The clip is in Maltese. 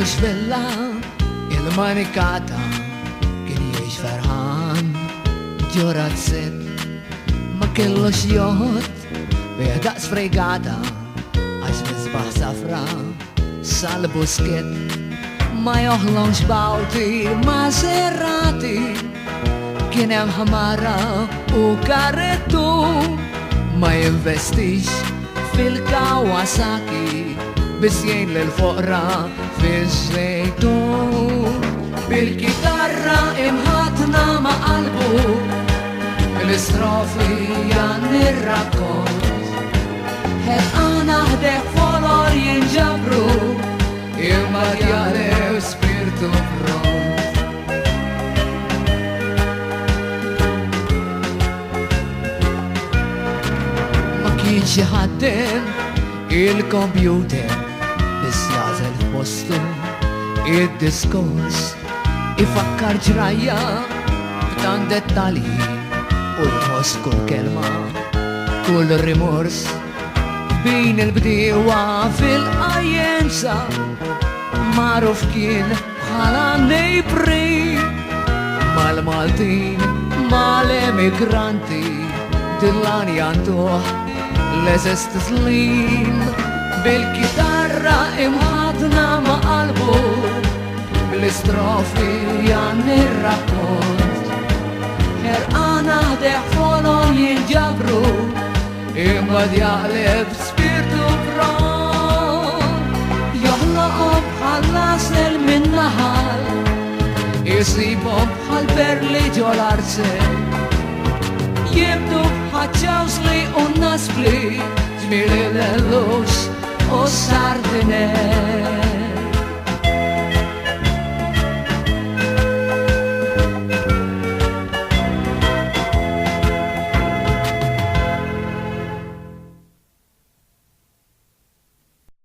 kellu xvilla il-manikata kien jiex ferħan ġurat set ma kellu xjot bija daqs fregata għax misbaħ safra sal-busket ma joħlonx bawti Maserati kien hemm ħamara u karrettu ma jinvestix fil-Kawasaki bis jgħin l-foqra fil-żejtu bil-kitarra imħatna ma' qalbu bil-istrofi jan nirrakkont ħelqana ħdeħ folor jinġabru imma djalew spirtu front. Ma kienx jħaddem il-kompjuter bis jażel f'postu id-diskors ifakkar ġrajja b'tan dettalji u jħoss kull kelma kull rimors bin il-bdiewa fil-qajjenza magħruf kien bħala nejbri mal-Maltin mal-emigranti dillan jantuħ l-eżest slim bil-kitarra imħadna ma' qalbu bil-istrofi jan nirrakkont ħerqana ħdeħ folon jinġabru imma djaqleb spirtu front joħloqob bħal-lasel minn naħal jisibom bħal-perli ġol-arsel jibdu bħal-ċawsli u naspli ġmiri l-lux u sardine